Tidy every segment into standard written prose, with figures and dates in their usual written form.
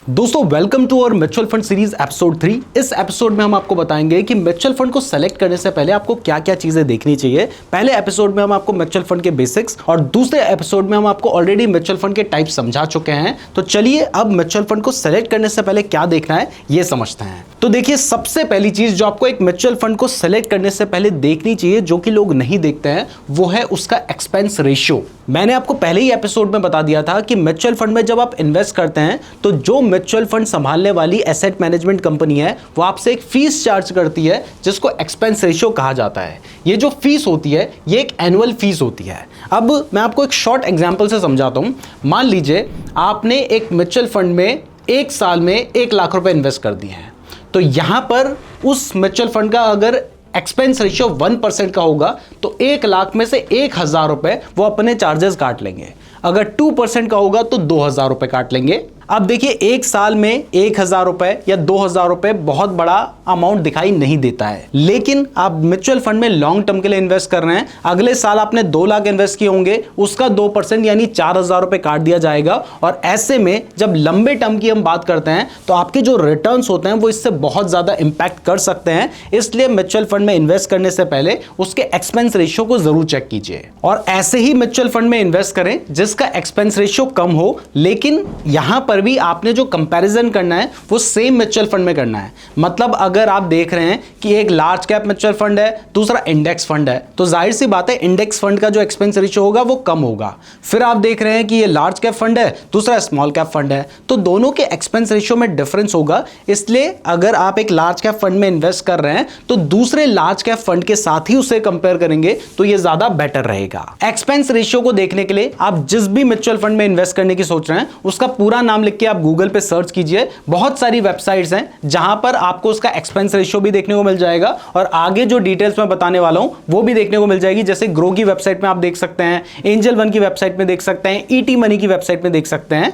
दोस्तों welcome to our mutual fund series episode 3। इस episode में हम आपको बताएंगे कि म्यूचुअल फंड को सेलेक्ट करने से पहले आपको क्या क्या चीजें देखनी चाहिए। पहले एपिसोड में हम आपको म्यूचुअल फंड के बेसिक्स और दूसरे एपिसोड में हम आपको ऑलरेडी म्यूचुअल फंड के टाइप समझा चुके हैं। तो चलिए अब म्यूचुअल फंड को सेलेक्ट करने से पहले क्या देखना है ये समझते हैं। तो देखिए, सबसे पहली चीज जो आपको एक म्यूचुअल फंड को सेलेक्ट करने से पहले देखनी चाहिए, जो कि लोग नहीं देखते हैं, वो है उसका एक्सपेंस रेशियो। मैंने आपको पहले ही एपिसोड में बता दिया था कि म्यूचुअल फंड में जब आप इन्वेस्ट करते हैं तो जो म्यूचुअल फंड संभालने वाली एसेट मैनेजमेंट कंपनी है वो आपसे एक फीस चार्ज करती है जिसको एक्सपेंस रेशियो कहा जाता है। ये जो फीस होती है ये एक एनुअल फीस होती है। अब मैं आपको एक शॉर्ट एग्जांपल से समझाता हूं। मान लीजिए आपने एक म्यूचुअल फंड में एक साल में 1 लाख रुपए इन्वेस्ट कर दिए हैं, तो यहां पर उस म्यूचुअल फंड का अगर एक्सपेंस रेशियो 1% का होगा तो 1 लाख में से 1,000 रुपए वो अपने चार्जेस काट लेंगे। अगर 2% का होगा तो 2,000 रुपए काट लेंगे। अब देखिए, एक साल में 1,000 रुपए या 2,000 रुपए बहुत बड़ा अमाउंट दिखाई नहीं देता है, लेकिन आप म्यूचुअल फंड में लॉन्ग टर्म के लिए इन्वेस्ट कर रहे हैं। अगले साल आपने 2 लाख इन्वेस्ट किए होंगे, उसका 2% यानी 4,000 रुपए काट दिया जाएगा। और ऐसे में जब लंबे टर्म की हम बात करते हैं तो आपके जो रिटर्न्स होते हैं वो इससे बहुत ज्यादा इंपैक्ट कर सकते हैं। इसलिए म्यूचुअल फंड में इन्वेस्ट करने से पहले उसके एक्सपेंस रेशियो को जरूर चेक कीजिए और ऐसे ही म्यूचुअल फंड में इन्वेस्ट करें जिसका एक्सपेंस रेशियो कम हो। लेकिन यहां पर भी आपने जो कंपैरिजन करना है वो सेम म्यूचुअल फंड में करना है। मतलब अगर आप देख रहे हैं कि एक लार्ज कैप म्यूचुअल फंड है, दूसरा इंडेक्स फंड है, तो जाहिर सी बात है इंडेक्स फंड का जो एक्सपेंस रेशियो होगा वो कम होगा। फिर आप देख रहे हैं कि ये लार्ज कैप फंड है, दूसरा स्मॉल कैप फंड है, तो दोनों के एक्सपेंस रेशियो में डिफरेंस होगा। इसलिए अगर आप एक लार्ज कैप फंड में इन्वेस्ट कर रहे हैं तो दूसरे लार्ज कैप फंड के साथ ही उसे कंपेयर करेंगे तो ये ज्यादा बेटर रहेगा। एक्सपेंस रेशियो को देखने के लिए आप जिस भी म्यूचुअल फंड में इन्वेस्ट करने की सोच रहे हैं उसका पूरा नाम लिख के आप गूगल पे सर्च कीजिए। बहुत सारी वेबसाइट्स हैं जहां पर आपको उसका एक्सपेंस रेशियो भी देखने को मिल जाएगा और आगे जो डिटेल्स मैं बताने वाला हूं वो भी देखने को मिल जाएगी। जैसे ग्रो की वेबसाइट में आप देख सकते हैं, एंजल वन की वेबसाइट में देख सकते हैं, ईटी मनी की वेबसाइट में देख सकते हैं।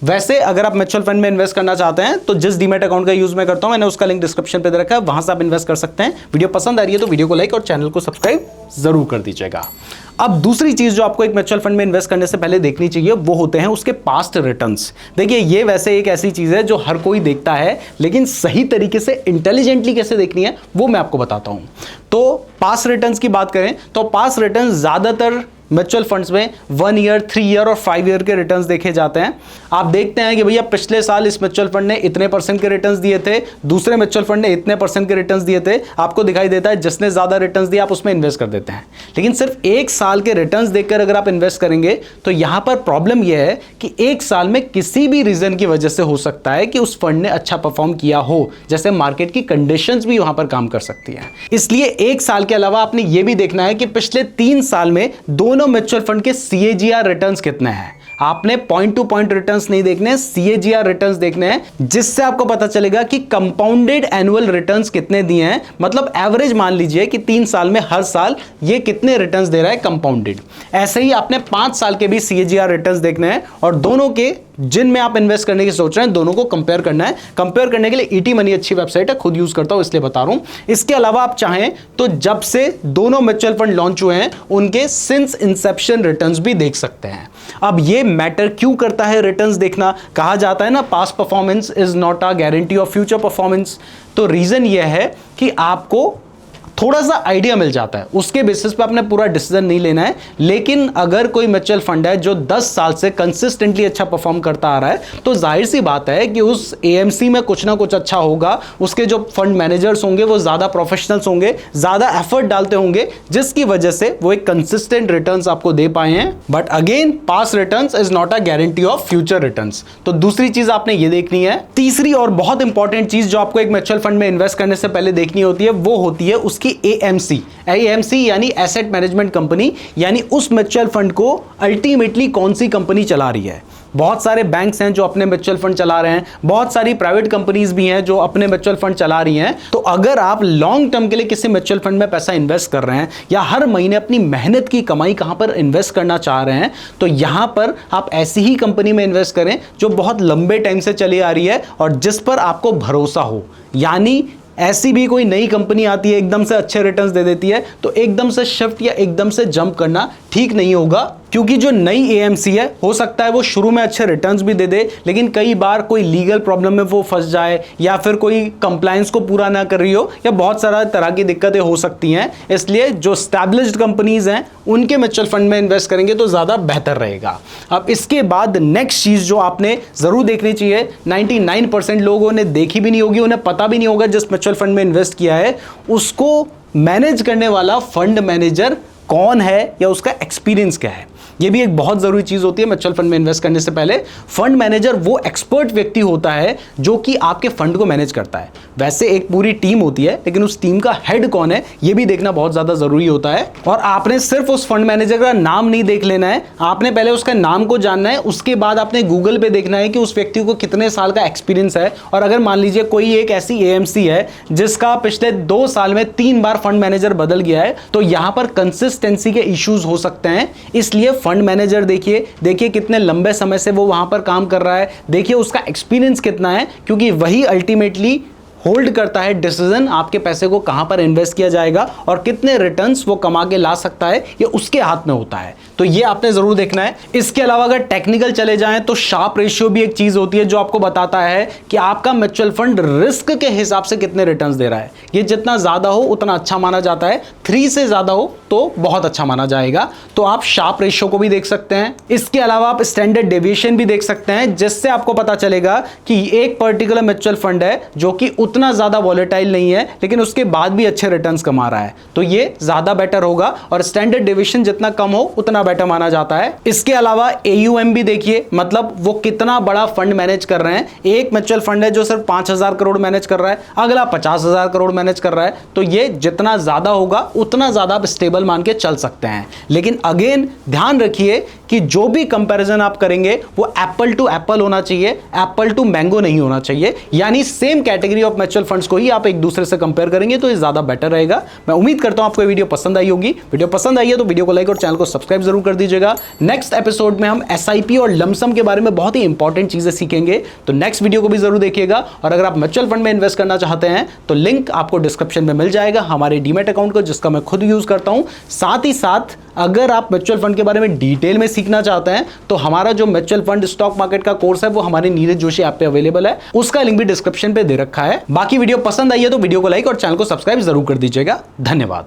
वैसे अगर आप म्यूचुअल फंड में इन्वेस्ट करना चाहते हैं तो जिस डीमैट अकाउंट का यूज मैं करता हूं मैंने उसका लिंक डिस्क्रिप्शन पे दे रखा है, वहां से आप इन्वेस्ट कर सकते हैं। वीडियो पसंद आ रही है तो वीडियो को लाइक और चैनल को सब्सक्राइब जरूर कर दीजिएगा। अब दूसरी चीज जो आपको एक म्यूचुअल फंड में इन्वेस्ट करने से पहले देखनी चाहिए वो होते हैं उसके पास्ट रिटर्न्स। देखिए, ये वैसे एक ऐसी चीज है जो हर कोई देखता है, लेकिन सही तरीके से इंटेलिजेंटली कैसे देखनी है वो मैं आपको बताता हूं। तो पास्ट रिटर्न्स की बात करें तो पास्ट रिटर्न्स ज्यादातर म्यूचुअल फंड्स में 1 ईयर, 3 ईयर और 5 ईयर के रिटर्न्स देखे जाते हैं। आप देखते हैं कि भैया पिछले साल इस म्यूचुअल फंड ने इतने % के रिटर्न्स दिए थे, दूसरे म्यूचुअल फंड ने इतने % के रिटर्न्स दिए थे। आपको दिखाई देता है जिसने ज्यादा रिटर्न्स दिए आप उसमें इन्वेस्ट कर देते हैं। लेकिन सिर्फ 1 साल के रिटर्न्स देखकर अगर आप इन्वेस्ट करेंगे तो यहां पर प्रॉब्लम यह है कि 1 साल में किसी भी रीजन की वजह से हो सकता है कि उस फंड ने अच्छा परफॉर्म किया हो, जैसे मार्केट की कंडीशंस भी वहां पर काम कर सकती है। इसलिए 1 साल के अलावा आपने यह भी देखना है कि पिछले 3 साल में दोनों म्यूचुअल फंड के CAGR रिटर्न्स कितने हैं। आपने पॉइंट टू पॉइंट रिटर्न्स नहीं देखने, CAGR रिटर्न्स देखने हैं, जिससे आपको पता चलेगा कि कंपाउंडेड एनुअल रिटर्न्स कितने दिए हैं। मतलब एवरेज मान लीजिए कि 3 साल में हर साल ये कितने रिटर्न्स दे रहा है कंपाउंडेड। ऐसे ही आपने 5 साल के भी CAGR रिटर्न्स देखने हैं और दोनों के जिनमें आप इन्वेस्ट करने की सोच रहे हैं दोनों को कंपेयर करना है। कंपेयर करने के लिए ईटी मनी अच्छी वेबसाइट है, खुद यूज करता हूं इसलिए बता रहा हूं। इसके अलावा आप चाहें तो जब से दोनों म्यूचुअल फंड लॉन्च हुए हैं उनके सिंस इंसेप्शन रिटर्न्स भी देख सकते हैं। अब ये मैटर क्यों करता है रिटर्न्स देखना? कहा जाता है ना, past performance is not a guarantee of future performance. तो रीजन ये है कि आपको थोड़ा सा आइडिया मिल जाता है, उसके बेसिस पे आपने पूरा डिसीजन नहीं लेना है। लेकिन अगर कोई म्यूचुअल फंड है जो 10 साल से कंसिस्टेंटली अच्छा परफॉर्म करता आ रहा है तो जाहिर सी बात है कि उस AMC में कुछ ना कुछ अच्छा होगा। उसके जो फंड मैनेजर्स होंगे वो ज्यादा प्रोफेशनल्स होंगे, ज्यादा एफर्ट डालते होंगे, जिसकी वजह से वो एक कंसिस्टेंट रिटर्न्स आपको दे पाए हैं। But again, past returns is not a guarantee of future returns. तो दूसरी चीज आपने ये देखनी है। तीसरी और बहुत इंपॉर्टेंट चीज जो आपको एक म्यूचुअल फंड में इन्वेस्ट करने से पहले देखनी होती है वो होती है उसकी AMC यानी एसेट मैनेजमेंट कंपनी, यानी उस म्यूचुअल फंड को अल्टीमेटली कौन सी कंपनी चला रही है। बहुत सारे बैंक्स हैं जो अपने म्यूचुअल फंड चला रहे हैं, बहुत सारी प्राइवेट कंपनीज भी हैं जो अपने म्यूचुअल फंड चला रही हैं। तो अगर आप लॉन्ग टर्म के लिए किसी म्यूचुअल फंड में पैसा इन्वेस्ट कर रहे हैं या हर महीने अपनी मेहनत की कमाई कहां पर इन्वेस्ट करना चाह रहे हैं तो यहां पर आप ऐसी ही कंपनी में इन्वेस्ट करें जो बहुत लंबे टाइम से चली आ रही है और जिस पर आपको भरोसा हो। यानी ऐसी भी कोई नई कंपनी आती है एकदम से अच्छे रिटर्न्स दे देती है तो एकदम से शिफ्ट या एकदम से जंप करना ठीक नहीं होगा, क्योंकि जो नई एएमसी है हो सकता है वो शुरू में अच्छे रिटर्न्स भी दे दे, लेकिन कई बार कोई लीगल प्रॉब्लम में वो फंस जाए या फिर कोई कंप्लायंस को पूरा ना कर रही हो या बहुत सारा तरह की दिक्कतें हो सकती हैं। इसलिए जो एस्टैब्लिश्ड कंपनीज हैं उनके म्यूचुअल फंड में इन्वेस्ट करेंगे तो ज्यादा बेहतर रहेगा। अब इसके बाद नेक्स्ट चीज जो आपने जरूर देखनी चाहिए, 99% लोगों ने देखी भी नहीं होगी, उन्हें पता भी नहीं होगा जिस म्यूचुअल फंड में इन्वेस्ट किया है उसको मैनेज करने वाला फंड मैनेजर कौन है या उसका एक्सपीरियंस क्या है। यह भी एक बहुत जरूरी चीज होती है म्यूचुअल फंड में इन्वेस्ट करने से पहले। फंड मैनेजर वो एक्सपर्ट व्यक्ति होता है जो कि आपके फंड को मैनेज करता है। वैसे एक पूरी टीम होती है, लेकिन उस टीम का हेड कौन है यह भी देखना बहुत ज्यादा जरूरी होता है। और आपने सिर्फ उस फंड मैनेजर का नाम नहीं देख लेना है, आपने पहले उसका नाम को जानना है, उसके बाद आपने गूगल पे देखना है कि उस व्यक्ति को कितने साल का एक्सपीरियंस है। और अगर मान लीजिए कोई एक ऐसी एएमसी है जिसका पिछले 2 साल में 3 बार फंड मैनेजर बदल गया है, तो यहां पर कंसिस्टेंसी के इश्यूज हो सकते हैं। इसलिए फंड मैनेजर देखिए कितने लंबे समय से वो वहां पर काम कर रहा है, देखिए उसका एक्सपीरियंस कितना है, क्योंकि वही अल्टीमेटली होल्ड करता है डिसीजन आपके पैसे को कहां पर इन्वेस्ट किया जाएगा और कितने रिटर्न्स वो कमा के ला सकता है, ये उसके हाथ में होता है। तो ये आपने जरूर देखना है। इसके अलावा अगर टेक्निकल चले जाएं तो शार्प रेशियो भी एक चीज होती है जो आपको बताता है कि आपका म्यूचुअल फंड रिस्क के हिसाब से कितने रिटर्न्स दे रहा है। ये जितना ज्यादा हो उतना अच्छा माना जाता है, 3 से ज्यादा हो तो बहुत अच्छा माना जाएगा। तो आप शार्प रेशियो को भी देख सकते हैं। इसके अलावा आप स्टैंडर्ड डेविएशन भी देख सकते हैं, जिससे आपको पता चलेगा कि एक पर्टिकुलर म्यूचुअल फंड है जो कि उतना ज्यादा वॉलेटाइल नहीं है लेकिन उसके बाद भी अच्छे रिटर्न्स कमा रहा है, तो ये ज्यादा बेटर होगा। और स्टैंडर्ड डेविएशन जितना कम हो उतना बेटर माना जाता है। इसके अलावा AUM भी देखिए, मतलब वो कितना बड़ा फंड मैनेज कर रहे हैं। एक म्यूचुअल फंड है जो सिर्फ 5,000 करोड़ मैनेज कर रहा है, अगला 50,000 करोड़ मैनेज कर रहा है, तो ये जितना ज्यादा होगा उतना ज्यादा आप स्टेबल मान के चल सकते हैं। लेकिन अगेन ध्यान रखिए कि जो भी कंपैरिजन आप करेंगे वो एप्पल टू एप्पल होना चाहिए, एप्पल टू मैंगो नहीं होना चाहिए। यानी same category of mutual funds को ही आप एक दूसरे से कंपेयर करेंगे तो ये ज्यादा बेटर रहेगा। मैं उम्मीद करता हूं आपको ये वीडियो पसंद आई होगी। वीडियो पसंद आई है तो वीडियो को लाइक और चैनल को सब्सक्राइब जरूर कर दीजिएगा। नेक्स्ट एपिसोड में हम SIP और लमसम के बारे में बहुत ही इंपॉर्टेंट चीजें सीखेंगे, तो नेक्स्ट वीडियो को भी जरूर देखिएगा। और अगर आप म्यूचुअल फंड में इन्वेस्ट करना चाहते हैं तो लिंक आपको डिस्क्रिप्शन में मिल जाएगा हमारे डीमैट अकाउंट को, जिसका मैं खुद यूज करता हूं। साथ ही साथ अगर आप म्यूचुअल फंड के बारे में डिटेल में सीखना चाहते हैं तो हमारा जो म्यूचुअल फंड स्टॉक मार्केट का कोर्स है वो हमारे नीरज जोशी ऐप पे अवेलेबल है, उसका लिंक भी डिस्क्रिप्शन पे दे रखा है। बाकी वीडियो पसंद आई है तो वीडियो को लाइक और चैनल को सब्सक्राइब जरूर कर दीजिएगा। धन्यवाद।